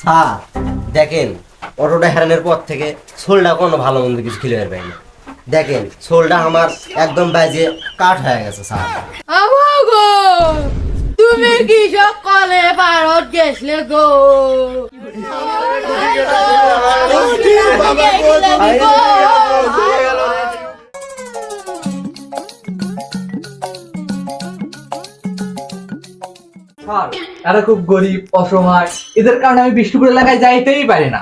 Sir দেখেন, অটোটা হারানোর পর থেকে শোলটা কোনো ভালো মন্দ কিছু খেলে পাই না। দেখেন শোলটা আমার একদম বাজে কাঠ হয়ে গেছে স্যার। গো তুমি কি সকালে ভারত গেছলে গো? এরা খুব গরিব অসহায়, এদের কারণে আমি বৃষ্টিপুর এলাকায় যাইতেই পারি না।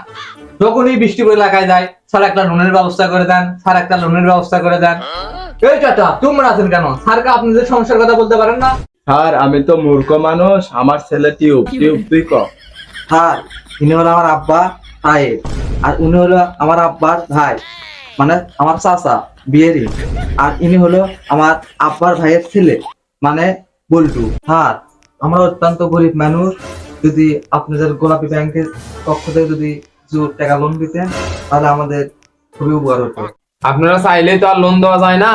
যখন এই বৃষ্টিপুর এলাকায় যাই, স্যার একটা লোনের ব্যবস্থা করে দেন, স্যার একটা লোনের ব্যবস্থা করে দেন। এই চাচা তোমরা আছেন কেন? স্যারকে আপনাদের সমস্যার কথা বলতে পারেন না? স্যার আমি তো মূর্খ মানুষ, আমার ছেলে টিউব তুই ক। স্যার ইনি হলো আমার আব্বা সাহেব, আর উনি হলো আমার আব্বার ভাই, মানে আমার চাচা বিয়েরি। আর ইনি হলো আমার আব্বার ভাইয়ের ছেলে, মানে বল্টু। স্যার আমরা অত্যন্ত গরিব মানুষ, যদি আপনাদের গোলাপী ব্যাংকের পক্ষ থেকে যদি কিছু টাকা লোন দিতেন তাহলে আমাদের খুবই উপকার হতো। আপনারা চাইলেই তো আর লোন দেওয়া যায় না।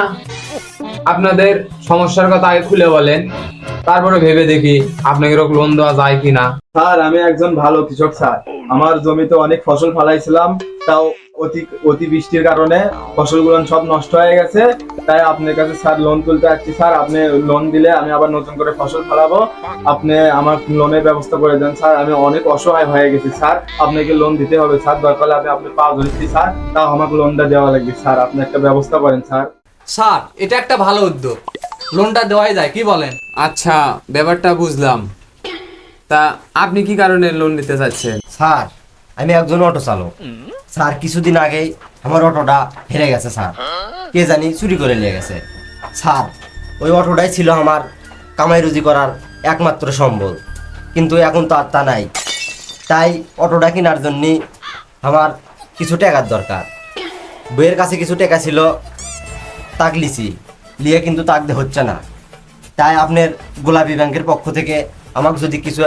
আপনাদের সমস্যার কথা আগে খুলে বলেন, তারপরে ভেবে দেখি আপনাকে লোন দেওয়া যায় কিনা। স্যার আমি একজন ভালো কৃষক স্যার, আমার জমিতে অনেক ফসল ফলাইছিলাম, তাও অতি বৃষ্টির কারণে ফসলগুলো সব নষ্ট হয়ে গেছে। তাই আপনার কাছে স্যার লোন তুলতে আসছি স্যার। আপনি লোন দিলে আমি আবার নতুন করে ফসল ফলাবো, আপনি আমার লোনের ব্যবস্থা করে দেন স্যার। আমি অনেক অসহায় হয়ে গেছি স্যার, আপনাকে লোন দিতে হবে স্যার। দরকার হলে আমি আপনার পা ধরেছি স্যার, তাও আমাকে লোনটা দেওয়া লাগবে স্যার। আপনি একটা ব্যবস্থা করেন স্যার। স্যার এটা একটা ভালো উদ্যোগ, লোনটা দেওয়াই যায়, কি বলেন? আচ্ছা ব্যাপারটা বুঝলাম, তা আপনি কি কারণে লোন নিতে চাচ্ছেন? স্যার আমি একজন অটো চালক স্যার। কিছুদিন আগেই আমার অটোটা হেরে গেছে স্যার, কে জানি চুরি করে নিয়ে গেছে স্যার। ওই অটোটাই ছিল আমার কামাই রুজি করার একমাত্র সম্বল, কিন্তু এখন তো আর তা নাই। তাই অটোটা কেনার জন্য আমার কিছু টাকার দরকার। বইয়ের কাছে কিছু টাকা ছিল, তাক লিছি লিয়ে কিন্তু তাক দিয়ে হচ্ছে না। তাই আপনার গোলাপী ব্যাংকের পক্ষ থেকে আমাকে যদি কিছু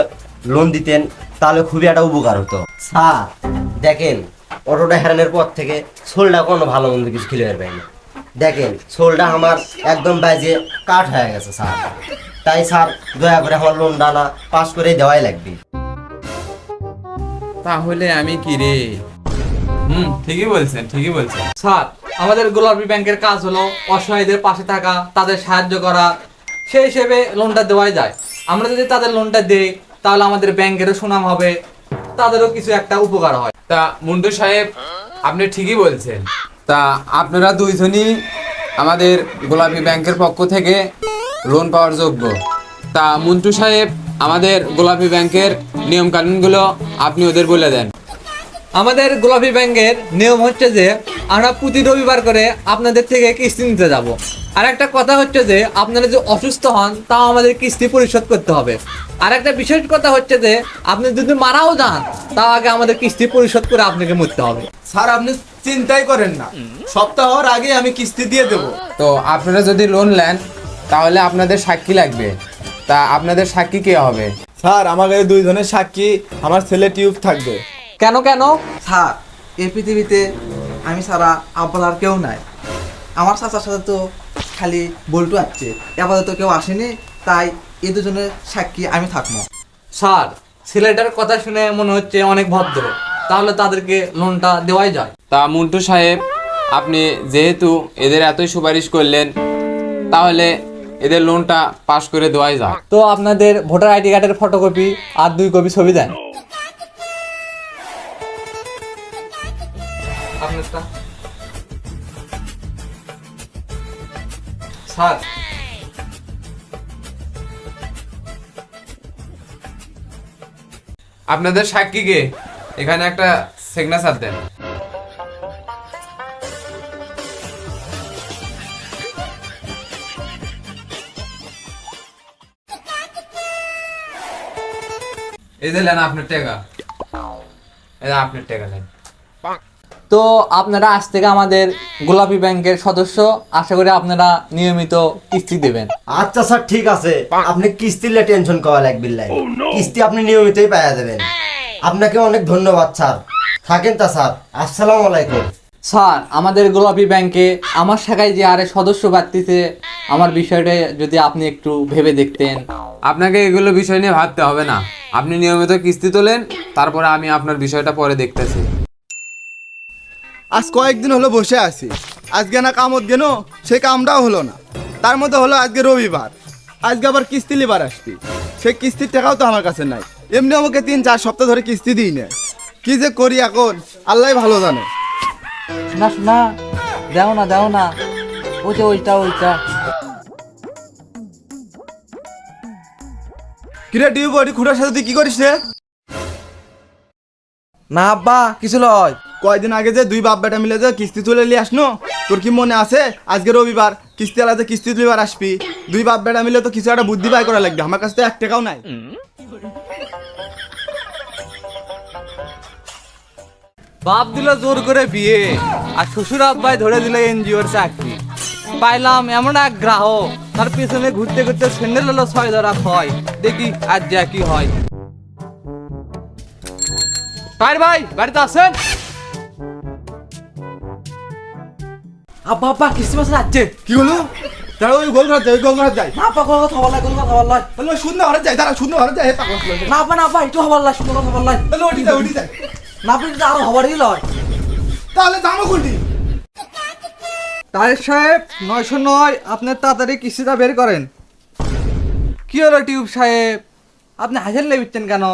লোন দিতেন তাহলে খুবই একটা উপকার হতো স্যার। দেখেন অটোটা হারানোর পর থেকে শোলটা কোনো ভালো মন্দ কিছু খেলে পাই না। দেখেন শোলটা আমার একদম বাজে কাঠ হয়ে গেছে স্যার। তাই স্যার দয়া করে আমার লোনটা না পাস করে দেওয়াই লাগবে। তাহলে আমি কি রে? ঠিকই বলছেন, ঠিকই বলছেন। স্যার আমাদের গোলাপী ব্যাংকের কাজ হলো অসহায়দের পাশে থাকা, তাদের সাহায্য করা। সেই হিসেবে লোনটা দেওয়াই যায়। আমরা যদি তাদের লোনটা দিই তাহলে আমাদের ব্যাংকেরও সুনাম হবে, তাদেরও কিছু একটা উপকার হয়। তা মুন্টু সাহেব আপনি ঠিকই বলছেন। তা আপনারা দুইজনই আমাদের গোলাপী ব্যাংকের পক্ষ থেকে লোন পাওয়ার যোগ্য। তা মুন্টু সাহেব আমাদের গোলাপী ব্যাংকের নিয়ম কানুনগুলো আপনি ওদের বলে দেন। আমাদের গোলাপী ব্যাংকের নিয়ম হচ্ছে যে আমরা প্রতি রবিবার করে আপনাদের থেকে কিস্তি নিতে যাব। আর একটা কথা হচ্ছে যে আপনারা যে অসুস্থ হন তাও আমাদের কিস্তি পরিশোধ করতে হবে। আর একটা বিশেষ কথা হচ্ছে যে আপনি যদি মারাও যান তাও আগে আমাদের কিস্তি পরিশোধ করে আপনাকে মরতে হবে। স্যার আপনি চিন্তাই করেন না, সপ্তাহের আগে আমি কিস্তি দিয়ে দেবো। তো আপনারা যদি লোন নেন তাহলে আপনাদের সাক্ষী লাগবে। তা আপনাদের সাক্ষী কে হবে? স্যার আমাদের দুইজনের সাক্ষী আমার ছেলে টিউব থাকবে। কেন কেন? স্যার এই পৃথিবীতে আমি ছাড়া আব্বার আর কেউ নাই। আমার চাচার সাথে তো খালি বল্টু আসছে, আপাতত কেউ আসেনি, তাই এই দুজনের সাক্ষী আমি থাকবো। স্যার ছেলেটার কথা শুনে মনে হচ্ছে অনেক ভদ্র, তাহলে তাদেরকে লোনটা দেওয়াই যায়। তা মুন্টু সাহেব আপনি যেহেতু এদের এতই সুপারিশ করলেন, তাহলে এদের লোনটা পাস করে দেওয়াই যায়। তো আপনাদের ভোটার আইডি কার্ডের ফটোকপি আর 2 কপি ছবি দেন। আপনারটা স্যার। আপনাদের সাক্ষীকে এখানে একটা সিগনেচার দেন। এই যে নেন আপনার টাকা, এই যে আপনার টাকা নেন। তো আপনারা আজ থেকে আমাদের গোলাপী ব্যাংকের সদস্য, আশা করি আপনারা নিয়মিত কিস্তি দেবেন। আচ্ছা স্যার ঠিক আছে, আপনি কিস্তিলে টেনশন করা লাগবে না, কিস্তি আপনি নিয়মিতই পাওয়া যাবেন। আপনাকে অনেক ধন্যবাদ স্যার। থাকেন তা স্যার, আসসালামু আলাইকুম। স্যার আমাদের গোলাপী ব্যাংকে আমার শাখায় যে আরে সদস্য বাড়তিছে, আমার বিষয়টা যদি আপনি একটু ভেবে দেখতেন। আপনাকে এগুলো বিষয় নিয়ে ভাবতে হবে না, আপনি নিয়মিত কিস্তি তোলেন, তারপরে আমি আপনার বিষয়টা পরে দেখতেছি। আজ কয়েকদিন হলো বসে আছি, আজকে না কামত গেল, সেই কামটাও হলো না। তার মধ্যে হলো আজকে রবিবার, আজকে আবার কিস্তি লিবার আসবি, সেই কিস্তির টাকাও তো আমার কাছে নাই। এমনি আমাকে 3-4 সপ্তাহ ধরে কিস্তি দিই না, কি যে করি এখন আল্লাহ ভালো জানে। শোনা শোনা, দেও না ওইটা কিরে টিউব ওটি খুঁড়ার সাথে তুই কি করিস রে? না আব্বা কিছু লয়। কয়দিন আগে যে 2 বাপ বেটা মিলে যে কিস্তি তুলে নিয়ে আসনো, তোর কি মনে আছে? আজকে রবিবার, কিস্তি আলাদা কিস্তি তুলিবার আসবি, 2 বাপ বেটা মিলে তো কিছু একটা বুদ্ধি বাই করা লাগবে। আমার কাছে তো 1 টাকাও নাই। বাপ দিল জোর করে বিয়ে, আর শ্বশুর আব্বাই ধরে দিল এনজিওর চাকরি। পাইলাম এমন এক গ্রাহক, তার পেছনে ঘুরতে ঘুরতে স্যান্ডেল হলো 6 ধরা হয়। দেখি আজ যা কি হয়। তাই ভাই বাড়িতে আছেন? আব্বা কিস্তি মাসে যাচ্ছে। কি হলো? তারা ওই গোল ঘর যায়, গোল ঘর যায়। না আব্বা কোনো কথা বললাই। তাহলে শূন্য ঘরে যায়, তারা শূন্য ঘরে যায়। পাগল ছেলে। না আব্বা একটু হবার লাই, শুনে কথা বললাই। তাহলে ওটি যায়। না আপনি আরো হবারই লয়। তাহলে জামা কোনটি? তাহের সাহেব 909, আপনার তাড়াতাড়ি কিস্তিটা বের করেন। কি হলো টিউব সাহেব, আপনি হাসেন লেবিচ্ছেন কেন?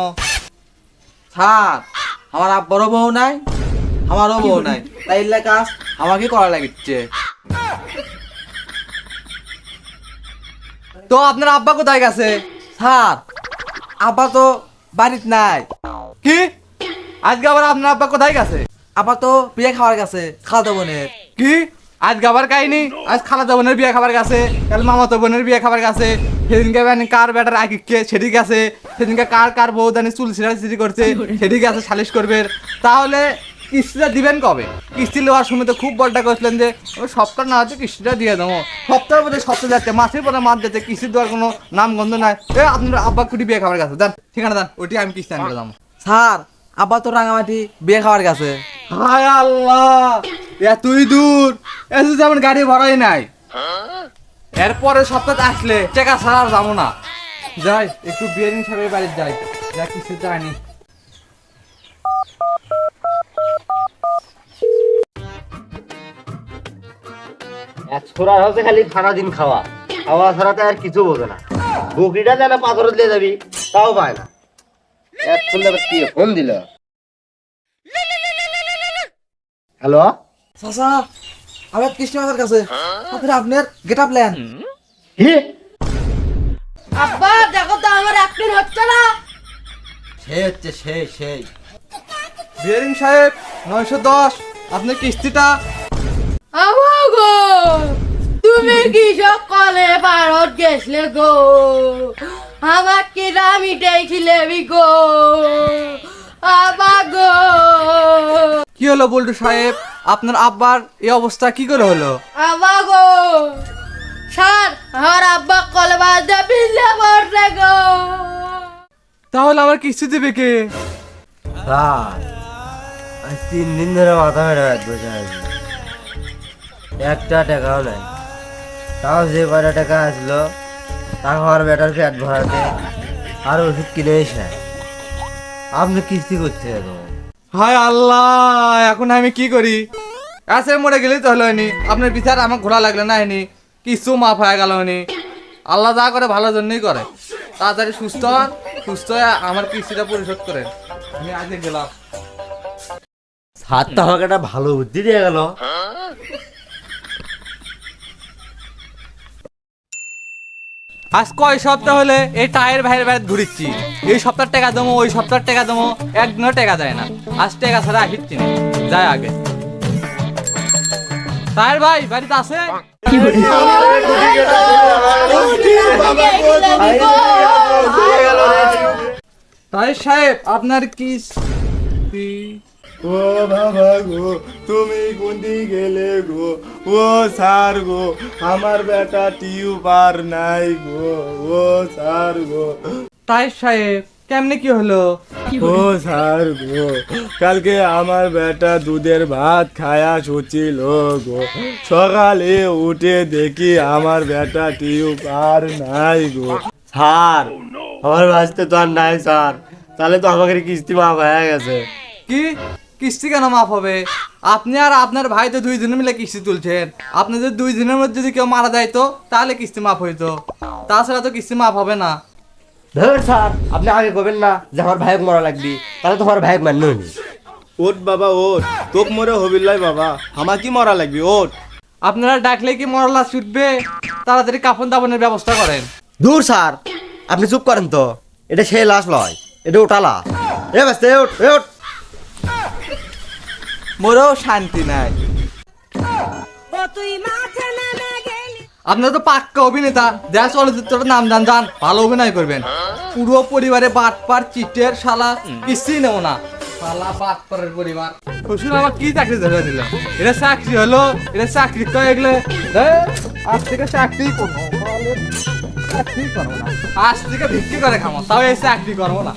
স্যার আমার আব্বারও বউ নাই, আমারও বউ নাই, তাই এলে কাজ আমাকে করা লাগিচ্ছে। তো আপনার আব্বা কোথায় গেছে? স্যার আব্বা তো বাড়িতে নাই। কি? আজকে আবার আপনার আব্বা কোথায় গেছে? আব্বা তো বিয়ে খাওয়ার গেছে খালাতো বোনের। কি? আজ গাবার কাহিনী, আজ খালাতো বোনের বিয়ে খাবার গেছে, কাল মামাতো বোনের বিয়ে খাবার গেছে, সেদিনকে কার বেটার আগে সেটি গেছে, সেদিনকে কার বউ জানি চুল ছিঁড়ি করছে সেটি গেছে সালিশ করবে। তাহলে কিস্তিটা দিবেন কবে? কিস্তি নেওয়ার সময় তো খুব বড়টা করছিলেন যে সপ্তাহ না হচ্ছে কিস্তিটা দিয়ে দেবো। সপ্তাহের মধ্যে সপ্তাহ যাচ্ছে, মাসের পরে মাস যাচ্ছে, কিস্তি দেওয়ার কোনো নাম গন্ধ নাই। আপনার আব্বা কুটি বিয়ে খাবার গেছে, দেন ঠিকানা দেন, ওটি আমি কিস্তি আনতে যাবো। স্যার আব্বা তো রাঙামাটি বিয়ে খাওয়ার গেছে। হায় আল্লাহ, তুই দূর এত যেমন গাড়ি ভাড়াই নাই। এরপরে সপ্তাহে আসলে টাকা ছাড়া আর যাবো না। যাই একটু বিয়ারিং সাহেবের বাড়ি যাই, যা কিছু জানি। এক ছোড়ার হচ্ছে খালি সারাদিন খাওয়া ছাড়া তো আর কিছু বোঝে না। বকরিটা যেন পাথর দিয়ে যাবি তাও পায় না। এক ফোন কি ফোন দিল? হ্যালো চাচা আমার কৃষ্ণ মাথার কাছে আপনার গেট আপ প্ল্যান। কি? আব্বা দেখো তো আমার অ্যাক্টিং হচ্ছে না। সেই হচ্ছে সেই বিয়ারিং সাহেব 910, আপনার কিস্তিটা। আব্বা গো তুমি কি সকালে ভারত গেছলে গো, আমার কি রামি দেখছিলে গো আব্বা গো। কি হলো বল্টু সাহেব, আপনার আব্বার এই অবস্থা কি করে হলো? আব্বা গো স্যার আমার আব্বা কলে বাজে পিলে পড়ছে গো। তাহলে আমার কিস্তি দেবে কে? স্যার আজ 3 দিন ধরে মাথা মেরে বসে আছি, একটা টাকাও নাই। তাও যে কয়টা টাকা আসলো তা আমার বেটার পেট ভরাতে আর ওষুধ কিনে এসে আপনি কিস্তি করতে হবে। হায় আল্লাহ, এখন আমি কি করি? আছে মরে গেলেই তো হলো নি, আপনার বিচার আমার ঘোরা লাগলো না হয়নি, কিছু মাফ হয়ে গেল নি। আল্লাহ যা করে ভালোর জন্যই করে। তাড়াতাড়ি সুস্থ হন, সুস্থ হয়ে আমার কিস্তিটা পরিশোধ করেন। আমি আজকে গেলাম। স্যার তো আমাকে একটা ভালো বুদ্ধি দিয়ে গেল। আজ কয় সপ্তাহ হলে এই টায়ের ভাইয়ের বাইরে ঘুরিচ্ছি, এই সপ্তাহের টাকা দেবো ওই সপ্তাহের টাকা দেবো, একদিনও টাকা দেয় না। আজ টাকা ছাড়া আসিচ্ছি না, যায় আগে। টায়ের ভাই বাড়িতে আছে? টায়ের সাহেব আপনার কিস্তি। ও বাবা গো, তুমি কোনটি গেলে গো? ও স্যার গো, আমার বেটা টিউবার নাই গো। ও স্যার গো, টায়ের সাহেব কেমনে কি হলো? ও স্যার গো, কালকে আমার বেটা দুধের ভাত খায়া শুছিল গো। সকালে উঠে দেখি আমার বেটা টিউবার নাই গো। স্যার আমার বাঁচতে তো আর নাই স্যার, তাহলে তো আমাকে কিস্তি মাফ হয়ে গেছে। কি কিস্তি কেন মাফ হবে? আপনি আর আপনার ভাই তো দুইজনে মিলে কিস্তি তুলছেন। আপনাদের দুইজনের মধ্যে যদি কেউ মারা যায় তো তাহলে কিস্তি মাফ হইতো, তাছাড়া তো কিস্তি মাফ হবে না। ধর স্যার, আপনি আগে করবেন না যে আমার ভাইক মরা লাগবি, তাহলে তো আমার ভাইক মান্য নি। ওট বাবা ওট, তোক মরে হবিল্লাই বাবা, আমার কি মরা লাগবে ওট। আপনারা ডাকলে কি মরলা ছুটবে? তাড়াতাড়ি কাফন দাফনের ব্যবস্থা করেন। দূর স্যার, আপনি চুপ করেন তো, এটা সেই লাশ লয়, এটা ওটালা। এ বাস্তে ওঠ, এ ওঠ। মোরও শান্তি নাই। আপনারা তো পাক্কা অভিনেতা, দেশ চলচ্চিত্রের নাম জান জান, ভালো অভিনয় করবেন। পুরো পরিবারে বাটপার চিটের শালা কিস্তি নেব না, শালা বাটপারের পরিবার। শ্বশুর আমার কি চাকরি ধরে দিল? এটা চাকরি হলো? এটা চাকরি কয়ে গেলে আজ থেকে চাকরি করবো, চাকরি করবো না, আজ থেকে ভিক্ষি করে খামো, তাও এই চাকরি করবো না।